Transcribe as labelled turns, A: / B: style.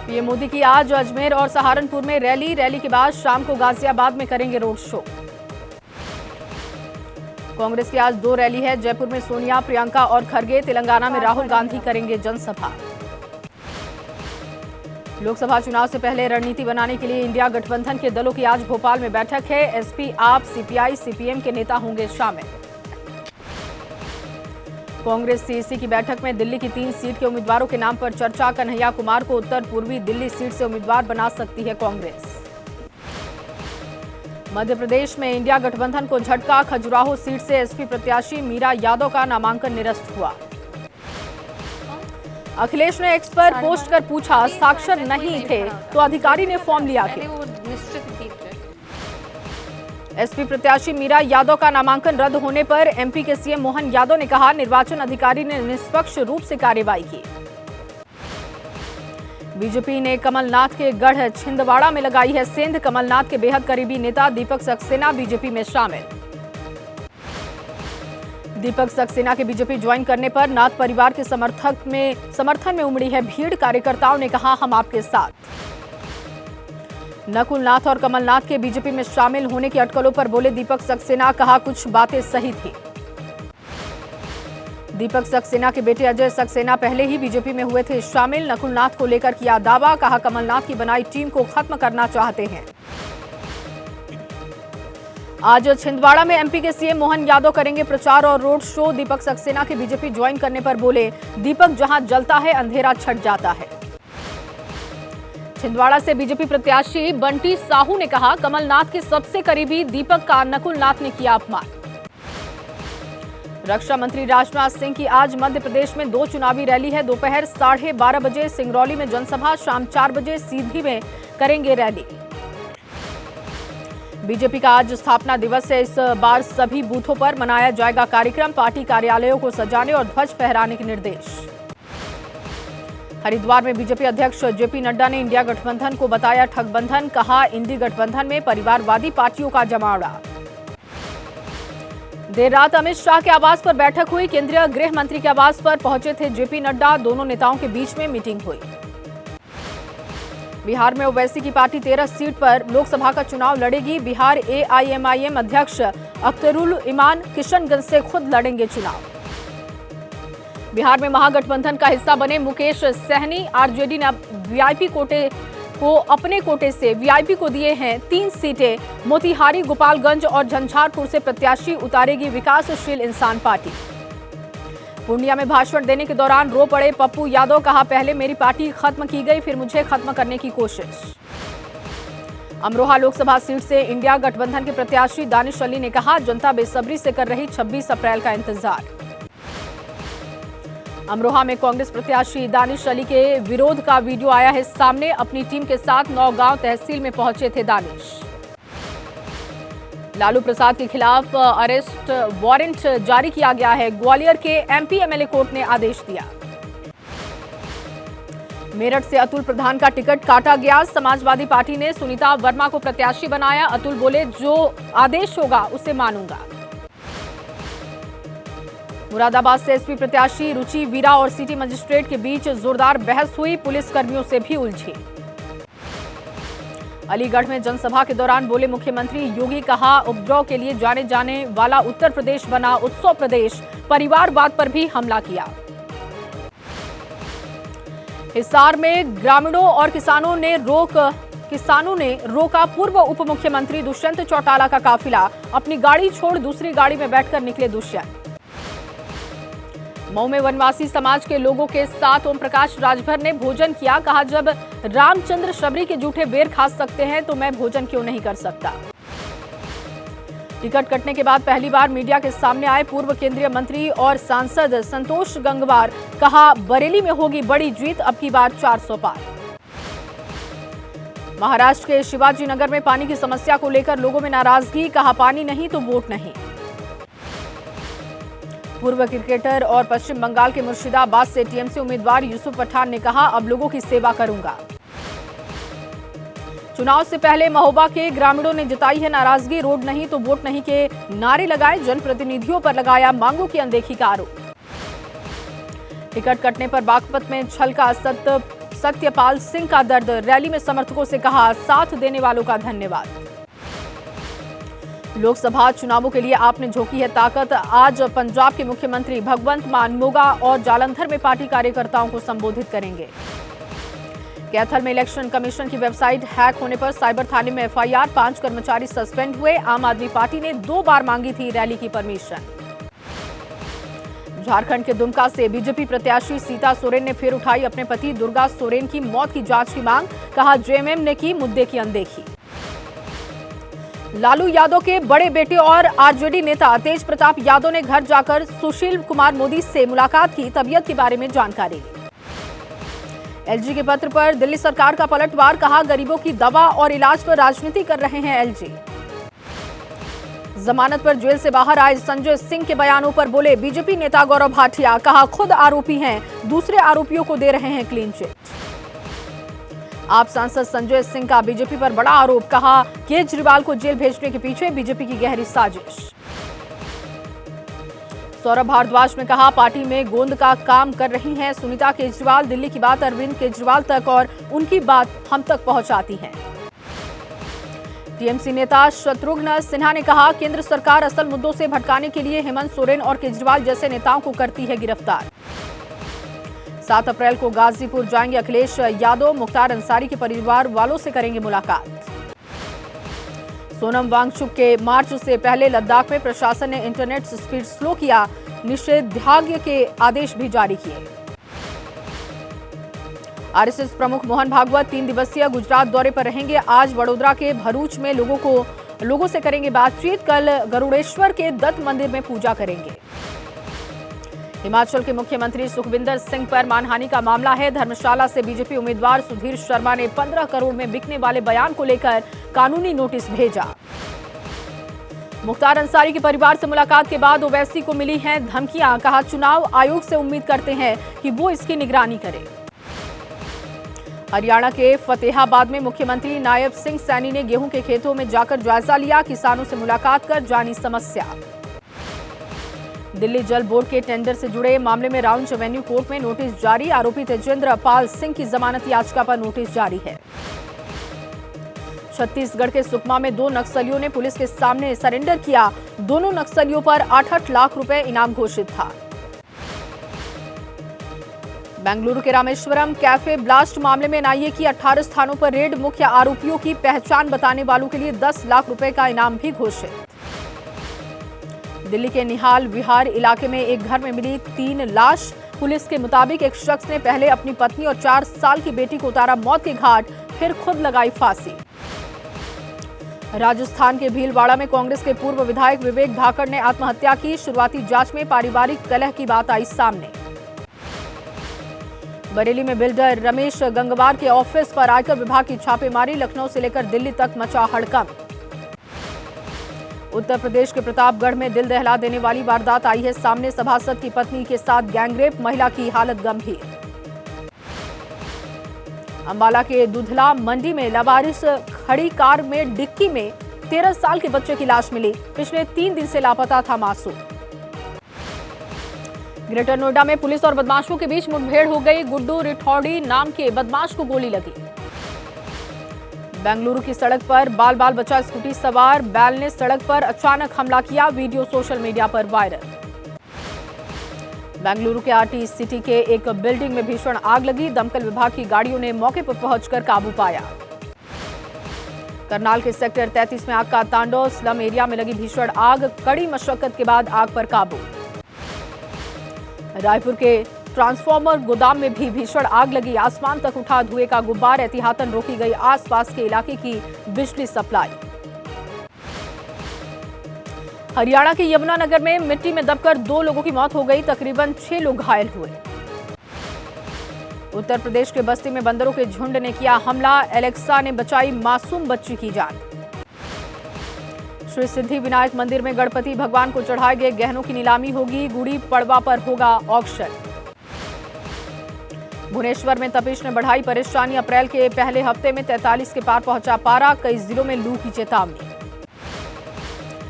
A: PM Modi की आज अजमेर और सहारनपुर में रैली के बाद शाम को गाजियाबाद में करेंगे रोड शो। कांग्रेस की आज 2 रैली है, जयपुर में सोनिया, प्रियंका और खरगे, तेलंगाना में राहुल गांधी करेंगे जनसभा। लोकसभा चुनाव से पहले रणनीति बनाने के लिए इंडिया गठबंधन के दलों की आज भोपाल में बैठक है। एसपी, आप, सीपीआई, सीपीएम के नेता होंगे शामिल। कांग्रेस सीईसी की बैठक में दिल्ली की 3 सीट के उम्मीदवारों के नाम पर चर्चा। कन्हैया कुमार को उत्तर पूर्वी दिल्ली सीट से उम्मीदवार बना सकती है कांग्रेस। मध्य प्रदेश में इंडिया गठबंधन को झटका। खजुराहो सीट से एसपी प्रत्याशी मीरा यादव का नामांकन निरस्त हुआ। अखिलेश ने एक्स पर पोस्ट कर पूछा, हस्ताक्षर नहीं थे तो अधिकारी ने फॉर्म लिया क्यों? एसपी प्रत्याशी मीरा यादव का नामांकन रद्द होने पर एमपी के सीएम मोहन यादव ने कहा, निर्वाचन अधिकारी ने निष्पक्ष रूप से कार्रवाई की। बीजेपी ने कमलनाथ के गढ़ छिंदवाड़ा में लगाई है सेंध। कमलनाथ के बेहद करीबी नेता दीपक सक्सेना बीजेपी में शामिल। दीपक सक्सेना के बीजेपी ज्वाइन करने पर नाथ परिवार के समर्थन में उमड़ी है भीड़। कार्यकर्ताओं ने कहा, हम आपके साथ। नकुल नाथ और कमलनाथ के बीजेपी में शामिल होने की अटकलों पर बोले दीपक सक्सेना, कहा कुछ बातें सही थी। दीपक सक्सेना के बेटे अजय सक्सेना पहले ही बीजेपी में हुए थे शामिल। नकुल नाथ को लेकर किया दावा, कहा कमलनाथ की बनाई टीम को खत्म करना चाहते हैं। आज छिंदवाड़ा में एमपी के सीएम मोहन यादव करेंगे प्रचार और रोड शो। दीपक सक्सेना के बीजेपी ज्वाइन करने पर बोले, दीपक जहां जलता है अंधेरा छट जाता है। छिंदवाड़ा से बीजेपी प्रत्याशी बंटी साहू ने कहा, कमलनाथ के सबसे करीबी दीपक का नकुल नाथ ने किया अपमान। रक्षा मंत्री राजनाथ सिंह की आज मध्य प्रदेश में 2 चुनावी रैली है। दोपहर 12:30 बजे सिंगरौली में जनसभा, शाम 4 बजे सीधी में करेंगे रैली। बीजेपी का आज स्थापना दिवस है। इस बार सभी बूथों पर मनाया जाएगा कार्यक्रम। पार्टी कार्यालयों को सजाने और ध्वज फहराने के निर्देश। हरिद्वार में बीजेपी अध्यक्ष जेपी नड्डा ने इंडिया गठबंधन को बताया ठगबंधन। कहा, इंडी गठबंधन में परिवारवादी पार्टियों का जमावड़ा। देर रात अमित शाह के आवास पर बैठक हुई। केंद्रीय गृह मंत्री के आवास पर पहुंचे थे जेपी नड्डा। दोनों नेताओं के बीच में मीटिंग हुई। बिहार में ओवैसी की पार्टी 13 सीट पर लोकसभा का चुनाव लड़ेगी। बिहार एआईएमआईएम अध्यक्ष अख्तरुल इमान किशनगंज से खुद लड़ेंगे चुनाव। बिहार में महागठबंधन का हिस्सा बने मुकेश सहनी। आरजेडी ने वीआईपी कोटे को अपने कोटे से वीआईपी को दिए हैं 3 सीटें। मोतिहारी, गोपालगंज और झंझारपुर से प्रत्याशी उतारेगी विकासशील इंसान पार्टी। पूर्णिया में भाषण देने के दौरान रो पड़े पप्पू यादव। कहा, पहले मेरी पार्टी खत्म की गई, फिर मुझे खत्म करने की कोशिश। अमरोहा लोकसभा सीट से इंडिया गठबंधन के प्रत्याशी दानिश अली ने कहा, जनता बेसब्री से कर रही 26 अप्रैल का इंतजार। अमरोहा में कांग्रेस प्रत्याशी दानिश अली के विरोध का वीडियो आया है सामने। अपनी टीम के साथ नौगांव तहसील में पहुंचे थे दानिश। लालू प्रसाद के खिलाफ अरेस्ट वारंट जारी किया गया है। ग्वालियर के एमपी एमएलए कोर्ट ने आदेश दिया। मेरठ से अतुल प्रधान का टिकट काटा गया। समाजवादी पार्टी ने सुनीता वर्मा को प्रत्याशी बनाया। अतुल बोले, जो आदेश होगा उसे मानूंगा। मुरादाबाद से एसपी प्रत्याशी रुचि वीरा और सिटी मजिस्ट्रेट के बीच जोरदार बहस हुई। पुलिस कर्मियों से भी उलझी। अलीगढ़ में जनसभा के दौरान बोले मुख्यमंत्री योगी, कहा उपद्रव के लिए जाने वाला उत्तर प्रदेश बना उत्सव प्रदेश। परिवारवाद पर भी हमला किया। हिसार में ग्रामीणों और किसानों ने रोका पूर्व उप मुख्यमंत्री दुष्यंत चौटाला का काफिला। अपनी गाड़ी छोड़ दूसरी गाड़ी में बैठकर निकले दुष्यंत। मऊ में वनवासी समाज के लोगों के साथ ओम प्रकाश राजभर ने भोजन किया। कहा, जब रामचंद्र शबरी के जूठे बेर खा सकते हैं तो मैं भोजन क्यों नहीं कर सकता। टिकट कटने के बाद पहली बार मीडिया के सामने आए पूर्व केंद्रीय मंत्री और सांसद संतोष गंगवार। कहा, बरेली में होगी बड़ी जीत, अब की बार 400 पार। महाराष्ट्र के शिवाजी नगर में पानी की समस्या को लेकर लोगों में नाराजगी। कहा, पानी नहीं तो वोट नहीं। पूर्व क्रिकेटर और पश्चिम बंगाल के मुर्शिदाबाद से टीएमसी उम्मीदवार यूसुफ पठान ने कहा, अब लोगों की सेवा करूंगा। चुनाव से पहले महोबा के ग्रामीणों ने जताई है नाराजगी। रोड नहीं तो वोट नहीं के नारे लगाए। जनप्रतिनिधियों पर लगाया मांगों की अनदेखी का आरोप। टिकट कटने पर बागपत में छल का सत्यपाल सिंह का दर्द, रैली में समर्थकों से कहा साथ देने वालों का धन्यवाद। लोकसभा चुनावों के लिए आपने झोंकी है ताकत, आज पंजाब के मुख्यमंत्री भगवंत मान मोगा और जालंधर में पार्टी कार्यकर्ताओं को संबोधित करेंगे। कैथल में इलेक्शन कमीशन की वेबसाइट हैक होने पर साइबर थाने में एफआईआर, 5 कर्मचारी सस्पेंड हुए। आम आदमी पार्टी ने 2 बार मांगी थी रैली की परमिशन। झारखंड के दुमका से बीजेपी प्रत्याशी सीता सोरेन ने फिर उठाई अपने पति दुर्गा सोरेन की मौत की जांच की मांग, कहा जेएमएम ने की मुद्दे की अनदेखी। लालू यादव के बड़े बेटे और आरजेडी नेता तेज प्रताप यादव ने घर जाकर सुशील कुमार मोदी से मुलाकात की, तबीयत के बारे में जानकारी ली। एलजी के पत्र पर दिल्ली सरकार का पलटवार, कहा गरीबों की दवा और इलाज पर राजनीति कर रहे हैं एलजी। जमानत पर जेल से बाहर आए संजय सिंह के बयानों पर बोले बीजेपी नेता गौरव भाटिया, कहा खुद आरोपी हैं, दूसरे आरोपियों को दे रहे हैं क्लीन चिट। आप सांसद संजय सिंह का बीजेपी पर बड़ा आरोप, कहा केजरीवाल को जेल भेजने के पीछे बीजेपी की गहरी साजिश। सौरभ भारद्वाज ने कहा पार्टी में गोंद का काम कर रही हैं सुनीता केजरीवाल, दिल्ली की बात अरविंद केजरीवाल तक और उनकी बात हम तक पहुंचाती हैं। टीएमसी नेता शत्रुघ्न सिन्हा ने कहा केंद्र सरकार असल मुद्दों से भटकाने के लिए हेमंत सोरेन और केजरीवाल जैसे नेताओं को करती है गिरफ्तार। 7 अप्रैल को गाजीपुर जाएंगे अखिलेश यादव, मुख्तार अंसारी के परिवार वालों से करेंगे मुलाकात। सोनम वांगचुक के मार्च से पहले लद्दाख में प्रशासन ने इंटरनेट स्पीड स्लो किया, निषेधाज्ञा के आदेश भी जारी किए। आरएसएस प्रमुख मोहन भागवत 3 दिवसीय गुजरात दौरे पर रहेंगे। आज वडोदरा के भरूच में लोगों से करेंगे बातचीत, कल गरुड़ेश्वर के दत्त मंदिर में पूजा करेंगे। हिमाचल के मुख्यमंत्री सुखविंदर सिंह पर मानहानि का मामला है। धर्मशाला से बीजेपी उम्मीदवार सुधीर शर्मा ने 15 करोड़ में बिकने वाले बयान को लेकर कानूनी नोटिस भेजा। मुख्तार अंसारी के परिवार से मुलाकात के बाद ओवैसी को मिली हैं धमकियां, कहा चुनाव आयोग से उम्मीद करते हैं कि वो इसकी निगरानी करे। हरियाणा के फतेहाबाद में मुख्यमंत्री नायब सिंह सैनी ने गेहूं के खेतों में जाकर जायजा लिया, किसानों से मुलाकात कर जानी समस्या। दिल्ली जल बोर्ड के टेंडर से जुड़े मामले में राउंड एवेन्यू कोर्ट में नोटिस जारी, आरोपी तेजेंद्र पाल सिंह की जमानत याचिका पर नोटिस जारी है। छत्तीसगढ़ के सुकमा में 2 नक्सलियों ने पुलिस के सामने सरेंडर किया, दोनों नक्सलियों पर 8-8 लाख रुपए इनाम घोषित था। बेंगलुरु के रामेश्वरम कैफे ब्लास्ट मामले में एनआईए की 18 स्थानों पर रेड, मुख्य आरोपियों की पहचान बताने वालों के लिए 10 लाख रुपए का इनाम भी घोषित। दिल्ली के निहाल विहार इलाके में एक घर में मिली 3 लाश, पुलिस के मुताबिक एक शख्स ने पहले अपनी पत्नी और 4 साल की बेटी को उतारा मौत के घाट, फिर खुद लगाई फांसी। राजस्थान के भीलवाड़ा में कांग्रेस के पूर्व विधायक विवेक धाकड़ ने आत्महत्या की, शुरुआती जांच में पारिवारिक कलह की बात आई सामने। बरेली में बिल्डर रमेश गंगवार के ऑफिस पर आयकर विभाग की छापेमारी, लखनऊ से लेकर दिल्ली तक मचा हड़कंप। उत्तर प्रदेश के प्रतापगढ़ में दिल दहला देने वाली वारदात आई है सामने, सभासद की पत्नी के साथ गैंगरेप, महिला की हालत गंभीर। अंबाला के दुधला मंडी में लावारिस खड़ी कार में डिक्की में 13 साल के बच्चे की लाश मिली, पिछले 3 दिन से लापता था मासूम। ग्रेटर नोएडा में पुलिस और बदमाशों के बीच मुठभेड़ हो गई, गुड्डू रिठौड़ी नाम के बदमाश को गोली लगी। बेंगलुरु की सड़क पर बाल बाल बचा स्कूटी सवार बैल ने सड़क पर अचानक हमला किया, वीडियो सोशल मीडिया पर वायरल। बेंगलुरु के आरटी सिटी के एक बिल्डिंग में भीषण आग लगी, दमकल विभाग की गाड़ियों ने मौके पर पहुंचकर काबू पाया। करनाल के सेक्टर 33 में आग का तांडव, स्लम एरिया में लगी भीषण आग, कड़ी मशक्कत के बाद आग पर काबू। रायपुर के ट्रांसफार्मर गोदाम में भी भीषण आग लगी, आसमान तक उठा धुएं का गुब्बार, एहतियातन रोकी गई आसपास के इलाके की बिजली सप्लाई। हरियाणा के यमुनानगर में मिट्टी में दबकर 2 लोगों की मौत हो गई, तकरीबन 6 लोग घायल हुए। उत्तर प्रदेश के बस्ती में बंदरों के झुंड ने किया हमला, एलेक्सा ने बचाई मासूम बच्ची की जान। श्री सिद्धि विनायक मंदिर में गणपति भगवान को चढ़ाए गए गहनों की नीलामी होगी, गुड़ी पड़वा पर होगा ऑक्शन। भुवनेश्वर में तपिश ने बढ़ाई परेशानी, अप्रैल के पहले हफ्ते में 43 के पार पहुंचा पारा, कई जिलों में लू की चेतावनी।